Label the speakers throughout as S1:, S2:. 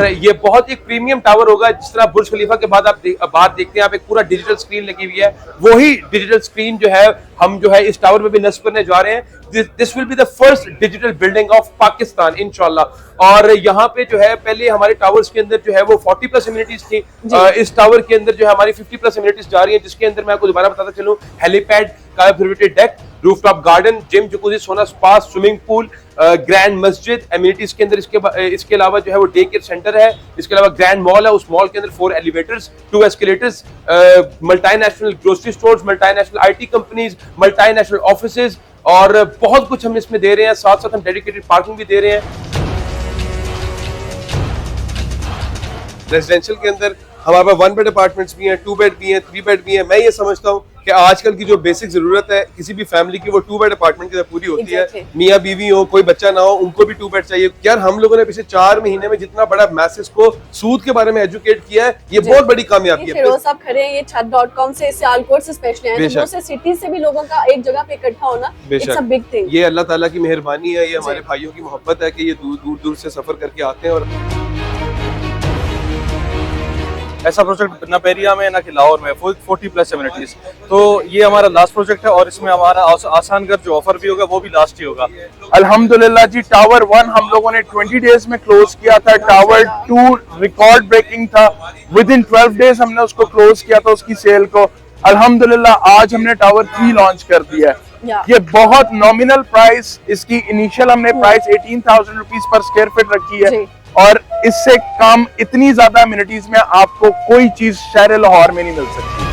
S1: और ये बहुत ही प्रीमियम टावर होगा। जिस तरह बुर्ज खलीफा के बाद आप बाहर देखते हैं, आप एक पूरा डिजिटल स्क्रीन लगी हुई है, वही डिजिटल स्क्रीन जो है हम जो है इस टावर में भी नस्ब करने जा रहे हैं। This will be the first digital building of Pakistan इंशाल्लाह। और यहाँ पे जो है पहले हमारे टावर्स के अंदर जो है वो 40+ एमिनिटीज थी, इस टावर के अंदर जो है हमारी 50+ एमिनिटीज जा रही है, जिसके अंदर मैं आपको दोबारा बताता चलूं, helipad, carbonated deck, rooftop garden, gym, jacuzzi, सोना स्पा, स्विमिंग पूल, ग्रैंड मस्जिद एमिनिटीज के अंदर। इसके अलावा जो है वो डे केयर सेंटर है, इसके अलावा ग्रैंड मॉल है, उस मॉल के अंदर 4 elevators, 2 escalators, multinational grocery stores, multinational IT companies, multinational offices और बहुत कुछ हम इसमें दे रहे हैं। साथ साथ हम डेडिकेटेड पार्किंग भी दे रहे हैं। रेजिडेंशियल के अंदर हमारे पास 1 बेड अपार्टमेंट्स भी हैं, 2 बेड भी हैं, 3 बेड भी हैं। मैं ये समझता हूँ कि आजकल की जो बेसिक जरूरत है किसी भी फैमिली की, वो 2 बेड अपार्टमेंट के अंदर पूरी होती है। मियाँ बीवी हो, कोई बच्चा ना हो, उनको भी 2 बेड चाहिए। यार हम लोगों ने पिछले 4 महीने में जितना बड़ा मैसेज को सूद के बारे में एजुकेट किया है, ये बहुत बड़ी कामयाबी है।
S2: फिरोज साहब खड़े हैं, ये छत.com से, सियालकोट से स्पेशली हैं, तो दूसरे सिटी से भी लोगों का एक जगह पे इकट्ठा होना, इट्स अ बिग थिंग।
S1: ये अल्लाह ताला की मेहरबानी है, ये हमारे भाइयों की मोहब्बत है कि ये दूर दूर से सफर करके आते हैं। और
S3: ऐसा प्रोजेक्ट ना पेरिया में ना कि लाहौर में 40+ एमिनिटीज। तो ये हमारा लास्ट प्रोजेक्ट है और इसमें हमारा आसान घर जो ऑफर भी होगा वो भी लास्ट ही होगा।
S4: अल्हम्दुलिल्लाह जी, टावर 1 हम लोगों ने 20 डेज में क्लोज किया था। टावर 2 रिकॉर्ड ब्रेकिंग था, विद इन 12 डेज हमने उसको क्लोज किया था, उसकी सेल को। अल्हम्दुलिल्लाह आज हमने टावर 3 लॉन्च कर दिया है। ये बहुत नॉमिनल प्राइस, इसकी इनिशियल हमने price 18,000 rupees per square feet रखी है और इससे कम इतनी ज्यादा एमिनिटीज में आपको कोई चीज शहर लाहौर में नहीं मिल सकती।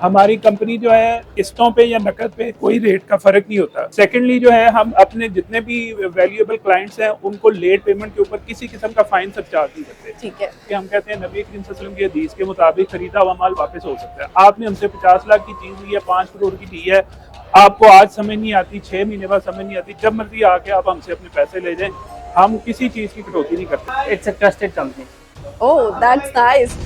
S5: हमारी कंपनी जो है किस्तों पे या नकद पे कोई रेट का फर्क नहीं होता। सेकेंडली जो है हम अपने जितने भी वैल्यूएबल क्लाइंट्स हैं उनको लेट पेमेंट के ऊपर किसी किस्म का फाइन सब चार्ज नहीं करते।
S2: ठीक है,
S5: कि हम कहते हैं नबी करीम सल्लल्लाहु अलैहि वसल्लम की हदीस के मुताबिक खरीदा हुआ माल वापस हो सकता है। आपने हमसे 50 लाख की चीज ली है, 5 करोड़ की ली है, आपको आज समझ नहीं आती, 6 महीने बाद समझ नहीं आती, जब मर्जी आके आप हमसे अपने पैसे ले जाएं, हम किसी चीज की कटौती नहीं करते। It's a trusted company.
S2: Oh that's nice.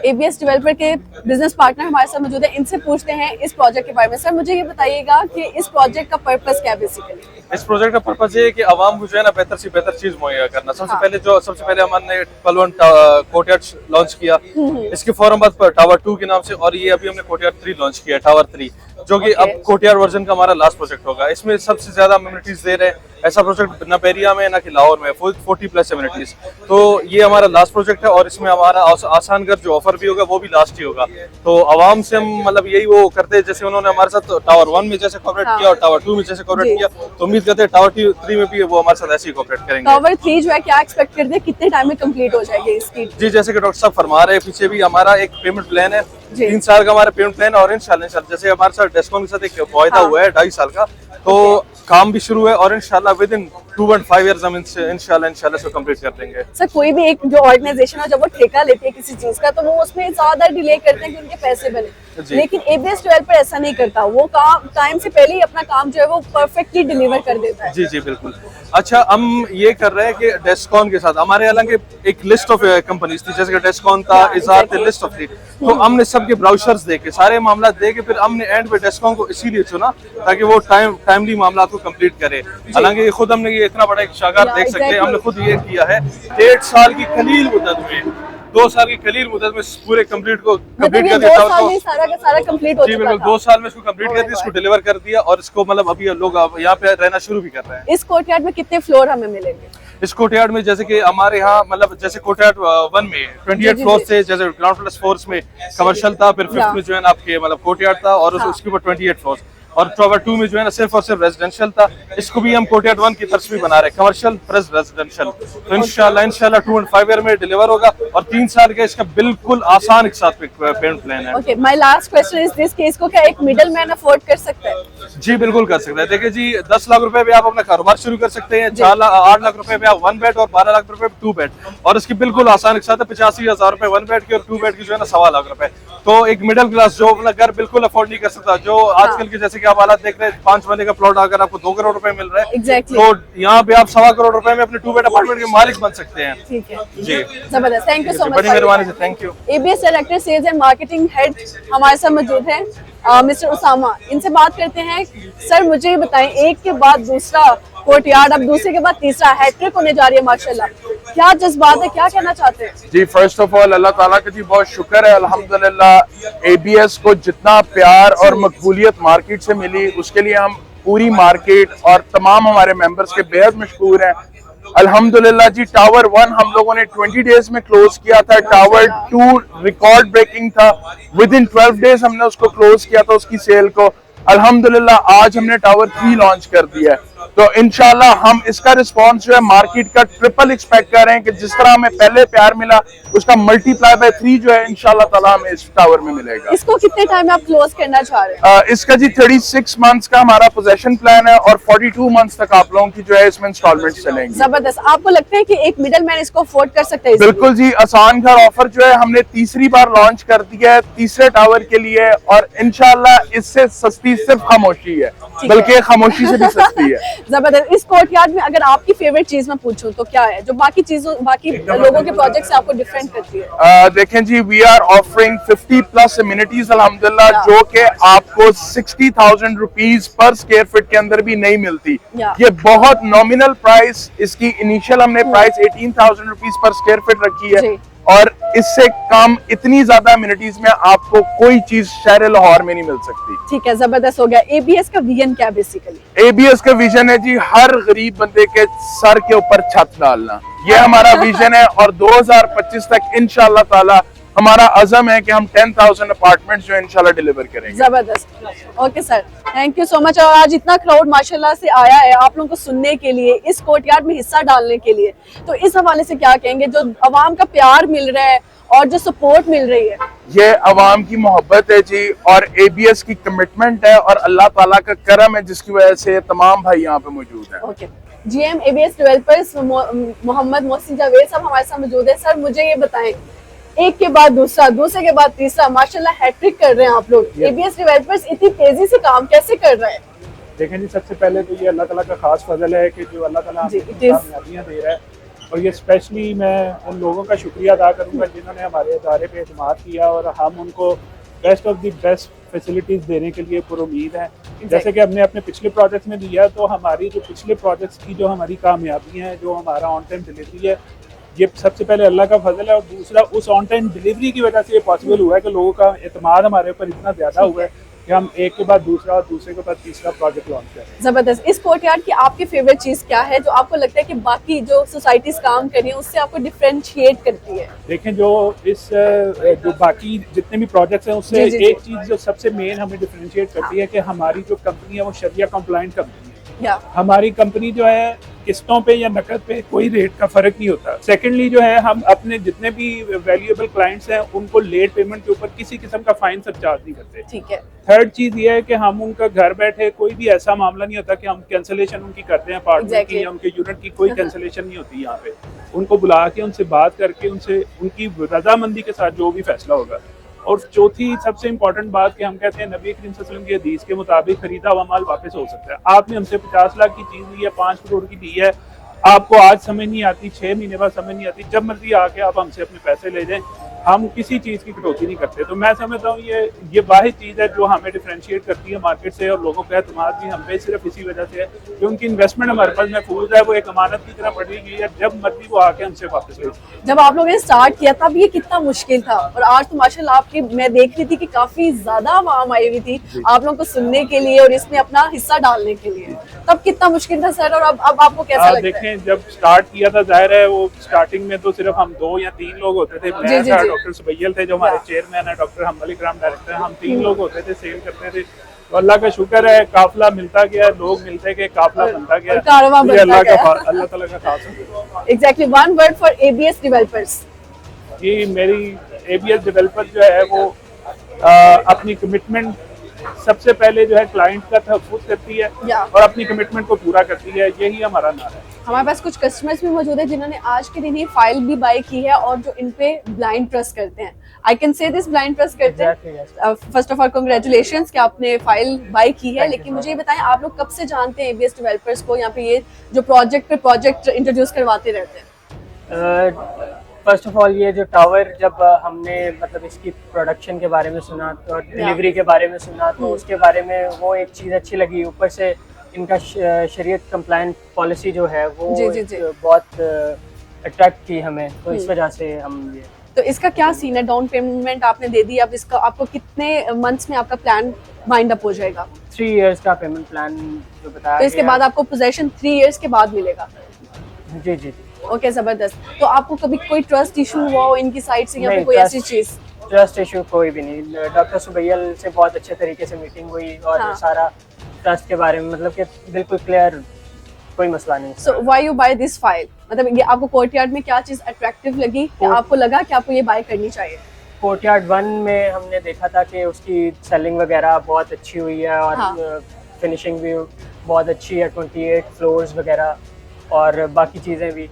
S2: ABS developer के बिजनेस पार्टनर हमारे साथ मौजूद है, इनसे पूछते हैं इस प्रोजेक्ट के बारे में। सर मुझे ये बताइएगा कि इस प्रोजेक्ट का पर्पस क्या है बेसिकली?
S3: इस प्रोजेक्ट का पर्पस ये है कि आवाम को जो है ना बेहतर से बेहतर चीज मुहैया करना। सबसे पहले हमने पलवन कोर्टयार्ड लॉन्च किया, इसके फौरन बाद टावर 2 के नाम से, और ये अभी हमने कोर्टयार्ड 3 लॉन्च किया, टावर 3, जो कि अब कोर्टयार्ड वर्जन का हमारा लास्ट प्रोजेक्ट होगा। इसमें सबसे ज्यादा एमिनिटीज दे रहे हैं। ऐसा प्रोजेक्ट ना पेरिया में ना कि लाहौर में 40+ एमिनिटीज। तो ये हमारा लास्ट प्रोजेक्ट है और इसमें हमारा आसान घर जो ऑफर भी होगा वो भी लास्ट ही होगा। तो आवाम से हम मतलब यही वो करते हैं, जैसे उन्होंने हमारे साथ टावर 1 में जैसे कोऑपरेट किया और टावर 2 में जैसे कोऑपरेट किया, तो उम्मीद करते हैं टावर 3 में भी वो हमारे साथ ऐसे ही कोऑपरेट करेंगे।
S2: टावर 3 जो है क्या एक्सपेक्ट करते हैं, कितने टाइम में कंप्लीट हो जाएगी इसकी?
S3: जी जैसे कि डॉक्टर साहब फरमा रहे हैं, पीछे भी हमारा एक पेमेंट प्लान है, 3 साल का हमारा पेमेंट प्लान है। और इंशाल्लाह जैसे हमारे साथ डेस्कॉन के साथ एक वायदा हुआ है 2.5 साल का, तो काम भी शुरू है और इंशाल्लाह विद इन 2.5 ईयर्स हम इंशाल्लाह इसको कंप्लीट कर देंगे।
S2: सर कोई भी एक जो ऑर्गेनाइजेशन है जब वो ठेका लेती है किसी चीज का, तो वो उसमें ज्यादा डिले करते हैं कि उनके पैसे बने, लेकिन एबीएस डेवलपर ऐसा नहीं करता। वो काम टाइम से पहले ही अपना काम जो है वो परफेक्टली डिलीवर कर देता है।
S3: जी बिल्कुल। अच्छा, हम ये कर रहे हैं कि डेस्कॉन के साथ हमारे हालांकि एक लिस्ट ऑफ कंपनीज थी, जैसे कि डेस्कॉन था, इज़ार थे, लिस्ट ऑफ थी, तो हमने सबके ब्राउचर्स देके सारे मामला देके फिर हमने एंड पे डेस्कॉन को इसीलिए चुना ताकि वो टाइमली मामला को कंप्लीट करे। हालांकि खुद हमने ये इतना बड़ा एक शागार देख सकते हैं, हमने खुद ये किया है 1.5 साल की कलील मुद्दत में, 2 साल की कलील मुद्दत में पूरे कंप्लीट कर दिया।
S2: 2 साल में सारा का सारा कंप्लीट हो
S3: जी
S2: चुका
S3: बिल्कुल,
S2: था।
S3: 2 साल में इसको कंप्लीट कर दिया, इसको डिलीवर कर दिया और इसको मतलब अभी लोग यहाँ पे रहना शुरू भी कर रहे हैं।
S2: इस कोर्टयार्ड में कितने फ्लोर हमें मिलेंगे?
S3: इस कोर्टयार्ड में जैसे कि हमारे यहाँ मतलब जैसे कोर्टयार्ड 1 में 28 फ्लोर थे, जैसे ग्राउंड प्लस 4 में कमर्शियल था, फिर 5th में जो है ना आपके मतलब कोर्टयार्ड था और उसके ऊपर 28 फ्लोर, और टावर 2 में जो है ना सिर्फ और सिर्फ रेजिडेंशियल था। इसको भी हम कोर्टयार्ड 1 की तरफ भी बना रहे हैं, कमर्शियल प्लस रेजिडेंशियल। तो इंशाल्लाह 2.5 ईयर में डिलीवर होगा और 3 साल का इसका बिल्कुल आसान एक साथ पेमेंट प्लान है।
S2: Okay, my last question is this, कि इसको क्या एक मिडिल मैन अफोर्ड कर सकता है?
S3: जी बिल्कुल कर सकते हैं। देखिए जी, 10 लाख रुपए पे आप अपना कारोबार शुरू कर सकते हैं, 8 लाख रुपए पे आप 1 बेड और 12 लाख रुपए पे 2 बेड, और इसकी बिल्कुल आसान एक साथ है 85,000 रुपए 1 बेड की और 2 बेड की जो है ना 1.25 लाख रुपए। तो एक मिडिल क्लास जो अपना घर बिल्कुल अफोर्ड नहीं कर सकता, जो आजकल के जैसे कि आप हालात देख रहे हैं, 5 महीने का प्लॉट अगर आपको 2 करोड़ रुपए मिल रहे हैं, तो यहाँ पे आप 1.25 करोड़ रुपए में अपने 2 बेड अपार्टमेंट के मालिक बन सकते हैं।
S2: ठीक है
S3: जी,
S2: जबरदस्त, थैंक यू सो मच।
S3: बड़ी मेहरबानी से, thank you.
S2: ABS director sales and marketing head हमारे साथ मौजूद है। मिस्टर उसामा, इनसे बात करते हैं। सर मुझे ये बताएं, एक के बाद दूसरा कोर्टयार्ड, अब दूसरे के बाद तीसरा हैट्रिक होने जा रही है माशाल्लाह, क्या जज्बात है, क्या कहना चाहते हैं?
S4: जी फर्स्ट ऑफ ऑल अल्लाह ताला का जी बहुत शुक्र है, अल्हम्दुलिल्लाह एबीएस को जितना प्यार और मकबूलियत मार्केट से मिली उसके लिए हम पूरी मार्केट और तमाम हमारे मेंबर्स के बेहद मशकूर हैं। अल्हम्दुलिल्लाह जी टावर 1 हम लोगों ने 20 डेज में क्लोज किया था, टावर 2 रिकॉर्ड ब्रेकिंग था, विद इन 12 डेज हमने उसको क्लोज किया था उसकी सेल को। अल्हम्दुलिल्लाह आज हमने टावर 3 लॉन्च कर दिया है, तो इंशाल्लाह हम इसका रिस्पांस जो है मार्केट का ट्रिपल एक्सपेक्ट कर रहे हैं कि जिस तरह हमें पहले प्यार मिला उसका मल्टीप्लाई बाय 3 जो है इंशाल्लाह ताला हमें इस टावर में मिलेगा।
S2: इसको कितने टाइम में आप क्लोज करना चाह रहे हैं?
S4: इसका जी 36 मंथ्स का हमारा पोजेशन प्लान है और 42 मंथ्स तक आप लोगों की जो है इसमें इंस्टॉलमेंट चलेंगी।
S2: जबरदस्त। आपको लगता है कि एक मिडल मैन इसको अफोर्ड कर सकता है?
S4: बिल्कुल जी, आसान घर ऑफर जो है हमने तीसरी बार लॉन्च कर दिया है तीसरे टावर के लिए, और इंशाल्लाह इससे सस्ती सिर्फ खामोशी है, बल्कि खामोशी से भी सस्ती है।
S2: जबरदस्त। इस कोर्टयार्ड में अगर आपकी फेवरेट चीज मैं पूछूं तो क्या है जो बाकी लोगों के प्रोजेक्ट से आपको डिफरेंट करती है?
S4: देखें जी, वी आर ऑफरिंग 50+ एमिनिटीज अल्हम्दुलिल्लाह, जो कि आपको 60,000 रुपीज पर स्क्वायर फीट के अंदर भी नहीं मिलती। ये बहुत नॉमिनल प्राइस, इसकी इनिशियल हमने price 18,000 rupees per square feet रखी है, और इससे कम इतनी ज्यादा एमिनिटीज में आपको कोई चीज शहर लाहौर में नहीं मिल सकती।
S2: ठीक है, जबरदस्त हो गया। एबीएस का विजन क्या बेसिकली?
S4: एबीएस का विजन है जी हर गरीब बंदे के सर के ऊपर छत डालना, ये हमारा विजन है, और 2025 तक इंशाल्लाह ताला हमारा अज़म है कि हम 10,000 अपार्टमेंट्स जो इंशाल्लाह डिलीवर करेंगे।
S2: जबरदस्त। Okay sir, thank you so much. और आज इतना क्राउड माशाल्लाह से आया है आप लोगों को सुनने के लिए, इस कोर्टयार्ड में हिस्सा डालने के लिए, तो इस हवाले से क्या कहेंगे? जो अवाम का प्यार मिल रहा है और जो सपोर्ट मिल रही है,
S4: ये अवाम की मोहब्बत है जी, और एबीएस की कमिटमेंट है, और अल्लाह ताला का करम है जिसकी वजह से तमाम भाई यहाँ पे मौजूद हैं।
S2: Okay. GM ABS developers Mohammad Mohsin Javed साहब हमारे साथ मौजूद है। सर मुझे ये बताएं, एक के बाद दूसरा, दूसरे के बाद तीसरा, माशाल्लाह हैट्रिक कर रहे हैं आप लोग। एबीएस डेवलपर्स इतनी तेजी से काम कैसे कर रहे हैं?
S5: देखें जी, सबसे पहले तो ये अल्लाह ताला का खास फजल है कि जो अल्लाह ताला हमें कामयाबियाँ दे रहा है, और ये स्पेशली मैं उन लोगों का शुक्रिया अदा करूँगा जिन्होंने हमारे इदारे पे एतमाद किया, और हम उनको best of the best facilities देने के लिए पुरुमीद हैं। जैसे कि हमने अपने पिछले प्रोजेक्ट्स में दिया, तो हमारी जो पिछले प्रोजेक्ट्स की जो हमारी कामयाबियाँ हैं, जो हमारा ऑन टाइम डिलीवरी है, ये सबसे पहले अल्लाह का फजल है, और दूसरा उस ऑन टाइम डिलीवरी की वजह से ये पॉसिबल हुआ है कि लोगों का एतमाद हमारे ऊपर इतना ज़्यादा हुआ है कि हम एक के बाद दूसरा और दूसरे के बाद तीसरा प्रोजेक्ट लॉन्च करें।
S2: जबरदस्त। इस कोर्टयार्ड की आपकी फेवरेट चीज क्या है जो आपको लगता है कि बाकी जो सोसाइटीज काम कर रही है उससे आपको डिफरेंशिएट करती है?
S5: देखें, जो बाकी जितने भी प्रोजेक्ट्स हैं उससे एक चीज़ जो सबसे मेन हमें डिफरेंशिएट करती है कि हमारी जो कंपनी है वो शरिया कंप्लाइंट कंपनी है। हमारी कंपनी जो है किस्तों पे या नकद पे कोई रेट का फर्क नहीं होता। सेकेंडली जो है, हम अपने जितने भी वैल्यूएबल क्लाइंट्स हैं उनको लेट पेमेंट के ऊपर किसी किस्म का फाइन सरचार्ज नहीं करते।
S2: ठीक है।
S5: थर्ड चीज ये है कि हम उनका घर बैठे कोई भी ऐसा मामला नहीं होता कि हम कैंसलेशन उनकी करते हैं अपार्टमेंट की या उनके यूनिट की, कोई कैंसलेशन नहीं होती यहाँ पे। उनको बुला के उनसे बात करके उनसे उनकी रजामंदी के साथ जो भी फैसला होगा। और चौथी सबसे इम्पोर्टेंट बात कि हम कहते हैं नबी करीम सल्लल्लाहु अलैहि वसल्लम की हदीस के मुताबिक खरीदा हुआ माल वापस हो सकता है। आपने हमसे 50 लाख की चीज़ ली है, 5 करोड़ की ली है, आपको आज समझ नहीं आती, 6 महीने बाद समझ नहीं आती, जब मर्जी आके आप हमसे अपने पैसे ले जाएं, हम किसी चीज़ की कटौती नहीं करते। तो मैं समझता हूँ ये वाहिद चीज़ है जो हमें डिफरेंशिएट करती है मार्केट से, और लोगों का एतमाद भी हम पे सिर्फ इसी वजह से है कि उनकी इन्वेस्टमेंट हमारे पास महफूज है, वो एक अमानत की तरह पड़ी हुई है, जब मर्जी वो आके हमसे वापस ले।
S2: जब आप लोगों ने स्टार्ट किया तब ये कितना मुश्किल था, और आज तो माशाल्लाह आपकी मैं देख रही थी कि काफी ज्यादा आवाम आई हुई थी आप लोगों को सुनने के लिए और इसमें अपना हिस्सा डालने के लिए। तब कितना मुश्किल था सर, और अब आपको कैसा लगता है?
S5: देखें, जब स्टार्ट किया था जाहिर है वो स्टार्टिंग में तो सिर्फ हम 2 या 3 लोग होते थे। मैं था, डॉक्टर सुबैयल थे जो हमारे चेयरमैन है, डॉक्टर हम्बल इकराम डायरेक्टर, हम 3 लोग होते थे, सेल करते थे। तो अल्लाह का शुक्र है काफिला मिलता गया, लोग मिलते गए, काफिला बनता गया, अल्लाह ताला का खास है।
S2: Exactly, one word for ABS developers.
S5: ये मेरी एबीएस डेवलपर जो है वो अपनी कमिटमेंट सबसे पहले जो है क्लाइंट का तहफ़्फ़ुज़ करती है और अपनी कमिटमेंट को पूरा करती है, यही हमारा नारा है।
S2: हमारे पास कुछ कस्टमर्स भी मौजूद है जिन्होंने आज के दिन ही फाइल भी बाय की है और जो इन पे ब्लाइंड ट्रस्ट करते हैं। I can say this, blind trust करते हैं। फर्स्ट ऑफ ऑल कांग्रेचुलेशंस कि आपने फाइल बाय की है। लेकिन मुझे ये बताएं, आप लोग कब से जानते हैं एबीएस डेवलपर्स को? यहाँ पे ये जो प्रोजेक्ट पे प्रोजेक्ट इंट्रोड्यूस करवाते रहते हैं।
S6: फर्स्ट ऑफ ऑल ये जो टावर जब हमने मतलब इसकी प्रोडक्शन के बारे में सुना तो डिलीवरी के बारे में सुना तो उसके बारे में वो एक चीज़ अच्छी लगी। ऊपर से इनका शरीयत कंप्लायंट पॉलिसी जो है वो
S2: जी, जी, जी।
S6: बहुत अट्रैक्ट की हमें, तो इस वजह से हम ये
S2: तो इसका क्या सीन है? डाउन पेमेंट आपने दे दी, अब इसका आपको कितने मंथ्स में आपका प्लान वाइंड अप हो जाएगा?
S6: 3 इयर्स का पेमेंट प्लान जो बताया
S2: तो इसके
S6: गया।
S2: बाद आपको पोजेशन 3 इयर्स के बाद मिलेगा।
S6: जी जी जी।
S2: ओके, जबरदस्त। तो आपको कभी कोई ट्रस्ट इशू हुआ हो इनकी साइड से या फिर
S6: नहीं,
S2: कोई ऐसी
S6: trust-
S2: चीज?
S6: ट्रस्ट इशू कोई भी नहीं। डॉक्टर सुबैयल से बहुत अच्छे तरीके से मीटिंग हुई और
S2: हाँ।
S6: सारा ट्रस्ट के बारे में मतलब कि बिल्कुल क्लियर, कोई मसला नहीं।
S2: So why you buy this file? मतलब ये आपको कोर्टयार्ड में क्या चीज अट्रैक्टिव लगी कि आपको लगा कि आपको ये बाय करनी चाहिए?
S6: कोर्टयार्ड 1 में हमने देखा था कि उसकी सेलिंग वगैरह बहुत अच्छी हुई है और
S2: हाँ।
S6: फिनिशिंग भी बहुत अच्छी है, 28 फ्लोर्स वगैरह और बाकी चीज़ें भी,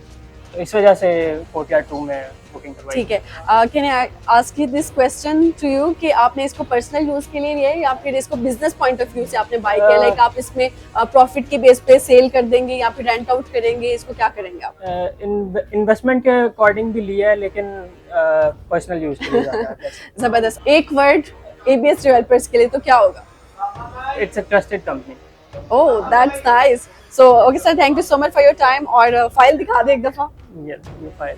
S6: तो इस वजह से कोर्टयार्ड 2 में बुकिंग करवाई।
S2: ठीक है। Can I ask you this question to you कि आपने इसको पर्सनल यूज के लिए लिया है या फिर इसको बिजनेस पॉइंट ऑफ व्यू से आपने बाय किया? लाइक आप इसमें प्रॉफिट के बेस पे सेल कर देंगे या फिर रेंट आउट करेंगे, इसको क्या करेंगे आप?
S6: इन्वेस्टमेंट के अकॉर्डिंग भी लिया है लेकिन पर्सनल यूज के लिए ज़्यादा।
S2: जबरदस्त। एक वर्ड एबीएस डेवलपर्स के लिए तो क्या होगा?
S6: It's a trusted company.
S2: Oh, that's nice. So okay sir, thank you so much for your time. और फाइल दिखा दे एक दफा।
S6: ये फाइल